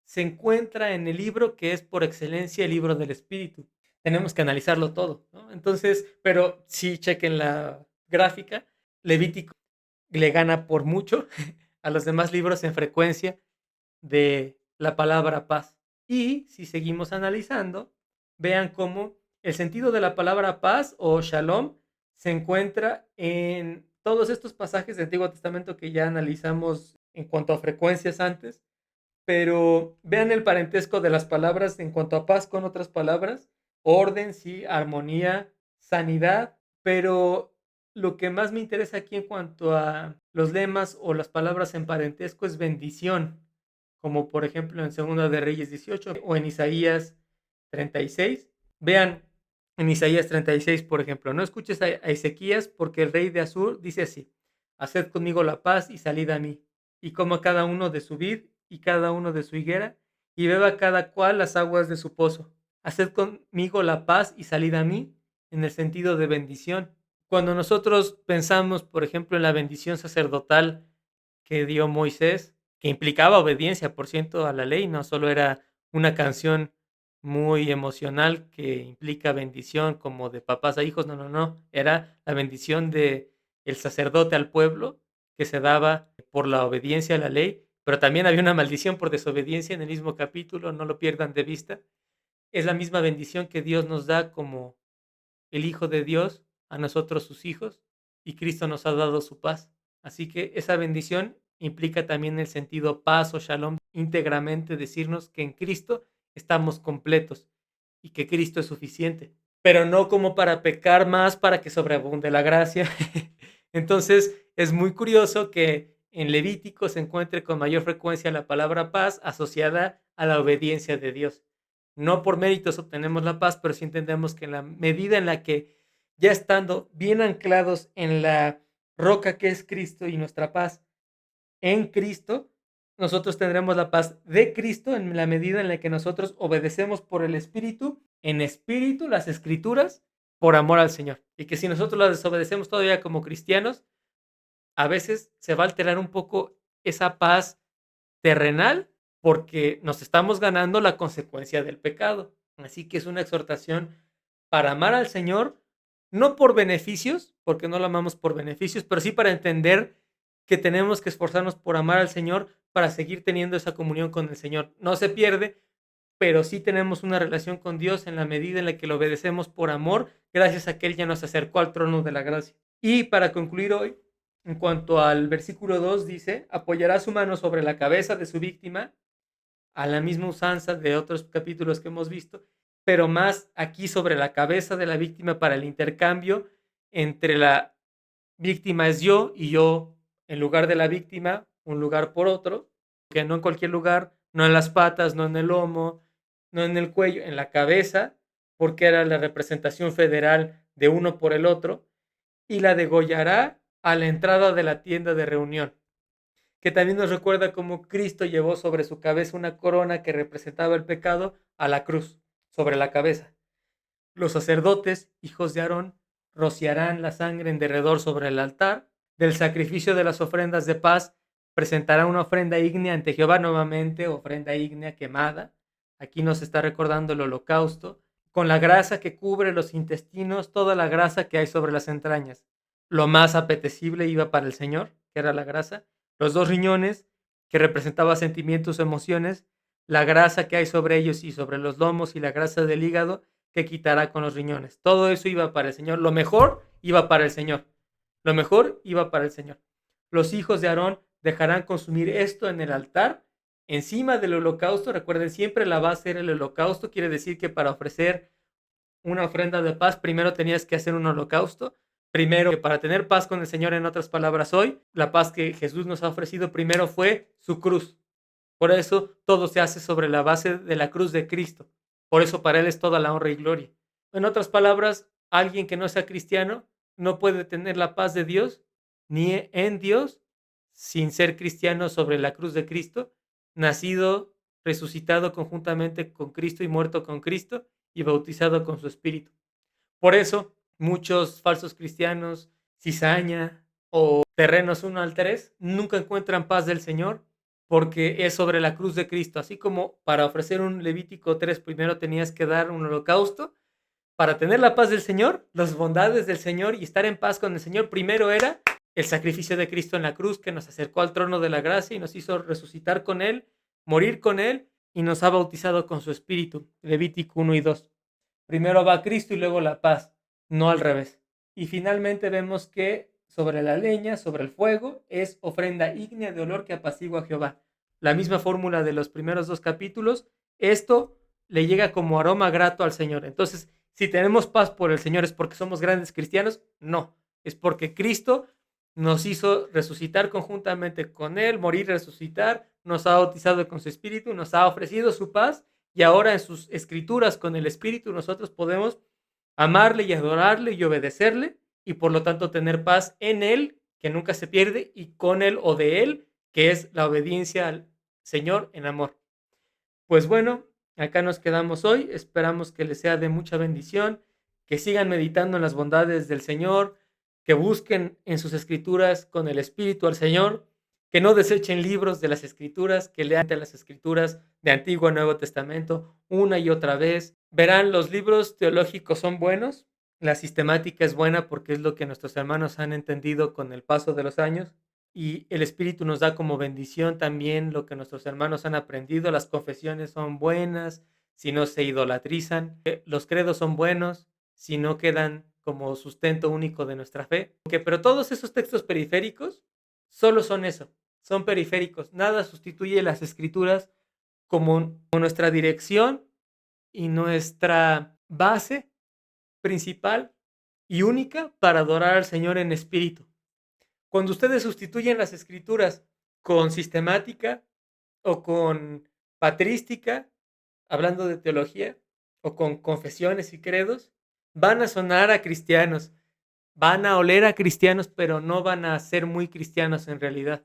se encuentra en el libro que es por excelencia el libro del Espíritu. Tenemos que analizarlo todo, ¿no? Entonces, pero sí chequen la gráfica, Levítico le gana por mucho a los demás libros en frecuencia de la palabra paz. Y si seguimos analizando, vean cómo el sentido de la palabra paz o shalom se encuentra en todos estos pasajes del Antiguo Testamento que ya analizamos en cuanto a frecuencias antes, pero vean el parentesco de las palabras en cuanto a paz con otras palabras, orden, sí, armonía, sanidad, pero lo que más me interesa aquí en cuanto a los lemas o las palabras en parentesco es bendición, como por ejemplo en Segunda de Reyes 18 o en Isaías 36. Vean en Isaías 36, por ejemplo, no escuches a Ezequías porque el rey de Asur dice así: haced conmigo la paz y salid a mí, y coma cada uno de su vid y cada uno de su higuera, y beba cada cual las aguas de su pozo. Haced conmigo la paz y salid a mí, en el sentido de bendición. Cuando nosotros pensamos, por ejemplo, en la bendición sacerdotal que dio Moisés, que implicaba obediencia, por ciento, a la ley, no solo era una canción muy emocional que implica bendición como de papás a hijos, no, no, no, era la bendición de el sacerdote al pueblo que se daba por la obediencia a la ley, pero también había una maldición por desobediencia en el mismo capítulo, no lo pierdan de vista. Es la misma bendición que Dios nos da como el Hijo de Dios a nosotros sus hijos y Cristo nos ha dado su paz. Así que esa bendición implica también el sentido paz o shalom, íntegramente decirnos que en Cristo estamos completos y que Cristo es suficiente, pero no como para pecar más para que sobreabunde la gracia. Entonces es muy curioso que en Levítico se encuentre con mayor frecuencia la palabra paz asociada a la obediencia de Dios. No por méritos obtenemos la paz, pero sí entendemos que en la medida en la que ya estando bien anclados en la roca que es Cristo y nuestra paz en Cristo, nosotros tendremos la paz de Cristo en la medida en la que nosotros obedecemos por el Espíritu, en espíritu, las Escrituras, por amor al Señor. Y que si nosotros las desobedecemos todavía como cristianos, a veces se va a alterar un poco esa paz terrenal porque nos estamos ganando la consecuencia del pecado. Así que es una exhortación para amar al Señor, no por beneficios, porque no lo amamos por beneficios, pero sí para entender que tenemos que esforzarnos por amar al Señor para seguir teniendo esa comunión con el Señor. No se pierde, pero sí tenemos una relación con Dios en la medida en la que lo obedecemos por amor, gracias a que Él ya nos acercó al trono de la gracia. Y para concluir hoy, en cuanto al versículo 2 dice, apoyará su mano sobre la cabeza de su víctima, a la misma usanza de otros capítulos que hemos visto, pero más aquí sobre la cabeza de la víctima para el intercambio entre la víctima es yo y yo en lugar de la víctima, un lugar por otro, que no en cualquier lugar, no en las patas, no en el lomo, no en el cuello, en la cabeza, porque era la representación federal de uno por el otro, y la degollará a la entrada de la tienda de reunión, que también nos recuerda cómo Cristo llevó sobre su cabeza una corona que representaba el pecado a la cruz, sobre la cabeza. Los sacerdotes, hijos de Aarón, rociarán la sangre en derredor sobre el altar. Del sacrificio de las ofrendas de paz, presentará una ofrenda ígnea ante Jehová, nuevamente ofrenda ígnea quemada. Aquí nos está recordando el holocausto, con la grasa que cubre los intestinos, toda la grasa que hay sobre las entrañas. Lo más apetecible iba para el Señor, que era la grasa. Los dos riñones, que representaba sentimientos o emociones, la grasa que hay sobre ellos y sobre los lomos y la grasa del hígado, que quitará con los riñones. Todo eso iba para el Señor. Lo mejor iba para el Señor. Lo mejor iba para el Señor. Los hijos de Aarón dejarán consumir esto en el altar, encima del holocausto. Recuerden, siempre la base era el holocausto. Quiere decir que para ofrecer una ofrenda de paz, primero tenías que hacer un holocausto. Primero, que para tener paz con el Señor, en otras palabras, hoy, la paz que Jesús nos ha ofrecido primero fue su cruz. Por eso todo se hace sobre la base de la cruz de Cristo. Por eso para Él es toda la honra y gloria. En otras palabras, alguien que no sea cristiano no puede tener la paz de Dios ni en Dios sin ser cristiano sobre la cruz de Cristo, nacido, resucitado conjuntamente con Cristo y muerto con Cristo y bautizado con su Espíritu. Por eso, muchos falsos cristianos, cizaña o terrenos 1 al 3, nunca encuentran paz del Señor porque es sobre la cruz de Cristo. Así como para ofrecer un Levítico 3 primero tenías que dar un holocausto, para tener la paz del Señor, las bondades del Señor y estar en paz con el Señor, primero era el sacrificio de Cristo en la cruz que nos acercó al trono de la gracia y nos hizo resucitar con Él, morir con Él y nos ha bautizado con su Espíritu. Levítico 1 y 2. Primero va Cristo y luego la paz, no al revés. Y finalmente vemos que sobre la leña, sobre el fuego, es ofrenda ígnea de olor que apacigua a Jehová. La misma fórmula de los primeros 2 capítulos, esto le llega como aroma grato al Señor. Entonces, si tenemos paz por el Señor, ¿es porque somos grandes cristianos? No, es porque Cristo nos hizo resucitar conjuntamente con Él, morir, resucitar, nos ha bautizado con su Espíritu, nos ha ofrecido su paz y ahora en sus escrituras con el Espíritu nosotros podemos amarle y adorarle y obedecerle y por lo tanto tener paz en Él, que nunca se pierde, y con Él o de Él, que es la obediencia al Señor en amor. Pues bueno, acá nos quedamos hoy. Esperamos que les sea de mucha bendición, que sigan meditando en las bondades del Señor, que busquen en sus escrituras con el Espíritu al Señor, que no desechen libros de las escrituras, que lean las escrituras de Antiguo y Nuevo Testamento una y otra vez. Verán, los libros teológicos son buenos, la sistemática es buena porque es lo que nuestros hermanos han entendido con el paso de los años y el Espíritu nos da como bendición también lo que nuestros hermanos han aprendido. Las confesiones son buenas si no se idolatrizan. Los credos son buenos si no quedan como sustento único de nuestra fe. Pero todos esos textos periféricos solo son eso, son periféricos. Nada sustituye las escrituras como nuestra dirección y nuestra base principal y única para adorar al Señor en espíritu. Cuando ustedes sustituyen las escrituras con sistemática o con patrística, hablando de teología, o con confesiones y credos, van a sonar a cristianos, van a oler a cristianos, pero no van a ser muy cristianos en realidad,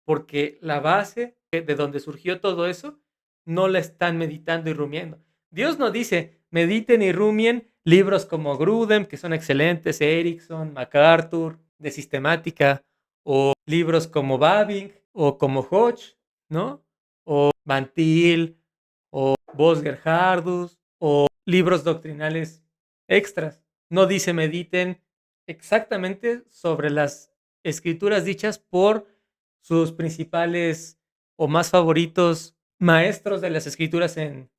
porque la base de donde surgió todo eso no la están meditando y rumiando. Dios no dice, mediten y rumien libros como Grudem, que son excelentes, Erickson, MacArthur, de sistemática, o libros como Babbing, o como Hodge, ¿no? O Van Til, o Bosger Hardus, o libros doctrinales extras. No dice mediten exactamente sobre las escrituras dichas por sus principales o más favoritos maestros de las escrituras en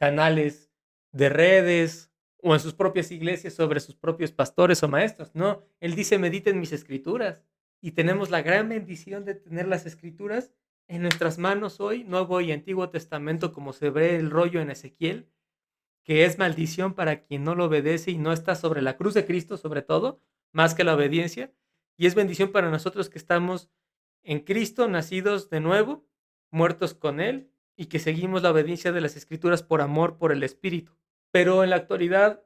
canales de redes o en sus propias iglesias sobre sus propios pastores o maestros. No, él dice, mediten mis escrituras. Y tenemos la gran bendición de tener las escrituras en nuestras manos hoy, Nuevo y Antiguo Testamento, como se ve el rollo en Ezequiel, que es maldición para quien no lo obedece y no está sobre la cruz de Cristo, sobre todo, más que la obediencia. Y es bendición para nosotros que estamos en Cristo, nacidos de nuevo, muertos con Él, y que seguimos la obediencia de las Escrituras por amor por el Espíritu. Pero en la actualidad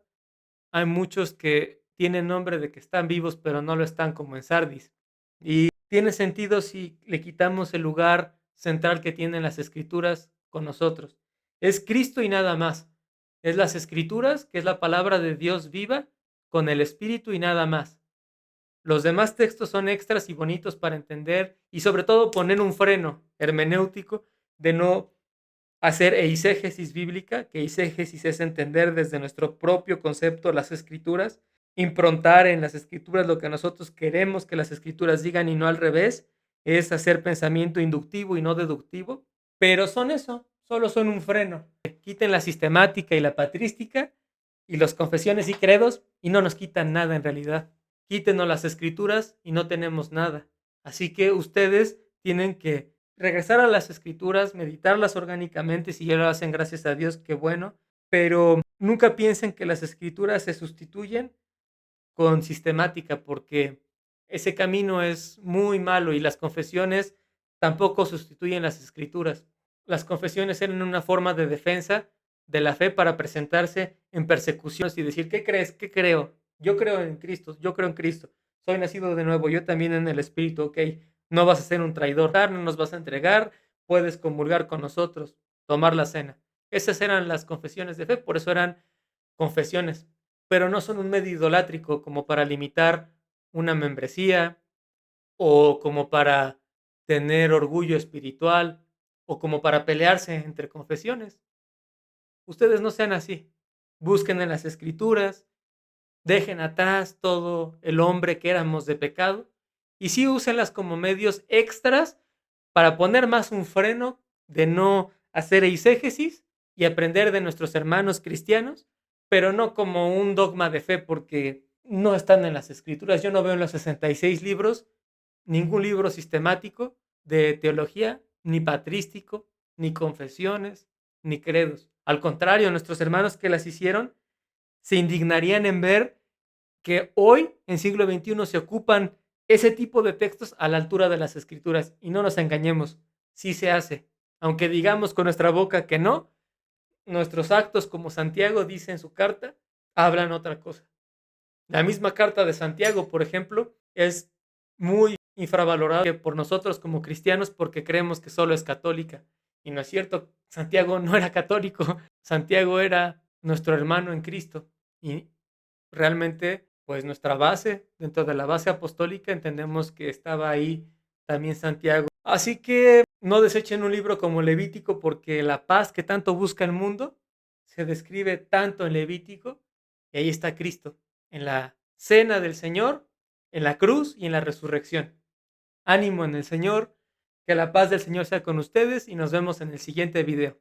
hay muchos que tienen nombre de que están vivos, pero no lo están, como en Sardis. Y tiene sentido si le quitamos el lugar central que tienen las Escrituras con nosotros. Es Cristo y nada más. Es las Escrituras, que es la palabra de Dios viva, con el Espíritu y nada más. Los demás textos son extras y bonitos para entender y sobre todo poner un freno hermenéutico de no hacer eisegesis bíblica, que eisegesis es entender desde nuestro propio concepto las escrituras, improntar en las escrituras lo que nosotros queremos que las escrituras digan y no al revés, es hacer pensamiento inductivo y no deductivo, pero son eso, solo son un freno. Quiten la sistemática y la patrística y las confesiones y credos y no nos quitan nada en realidad. Quítenos las escrituras y no tenemos nada. Así que ustedes tienen que regresar a las escrituras, meditarlas orgánicamente, si ya lo hacen, gracias a Dios, qué bueno, pero nunca piensen que las escrituras se sustituyen con sistemática, porque ese camino es muy malo y las confesiones tampoco sustituyen las escrituras. Las confesiones eran una forma de defensa de la fe para presentarse en persecuciones y decir, ¿qué crees? ¿Qué creo? Yo creo en Cristo, yo creo en Cristo, soy nacido de nuevo, yo también en el Espíritu, ok, no vas a ser un traidor, no nos vas a entregar, puedes comulgar con nosotros, tomar la cena. Esas eran las confesiones de fe, por eso eran confesiones, pero no son un medio idolátrico como para limitar una membresía o como para tener orgullo espiritual o como para pelearse entre confesiones. Ustedes no sean así. Busquen en las escrituras, dejen atrás todo el hombre que éramos de pecado y sí úsenlas como medios extras para poner más un freno de no hacer eisegesis y aprender de nuestros hermanos cristianos, pero no como un dogma de fe porque no están en las escrituras. Yo no veo en los 66 libros ningún libro sistemático de teología, ni patrístico, ni confesiones, ni credos. Al contrario, nuestros hermanos que las hicieron se indignarían en ver que hoy, en siglo XXI, se ocupan ese tipo de textos a la altura de las escrituras. Y no nos engañemos, sí se hace. Aunque digamos con nuestra boca que no, nuestros actos, como Santiago dice en su carta, hablan otra cosa. La misma carta de Santiago, por ejemplo, es muy infravalorada por nosotros como cristianos porque creemos que solo es católica. Y no es cierto, Santiago no era católico, Santiago era nuestro hermano en Cristo. Y realmente, pues nuestra base, dentro de la base apostólica, entendemos que estaba ahí también Santiago. Así que no desechen un libro como Levítico porque la paz que tanto busca el mundo se describe tanto en Levítico y ahí está Cristo, en la cena del Señor, en la cruz y en la resurrección. Ánimo en el Señor, que la paz del Señor sea con ustedes y nos vemos en el siguiente video.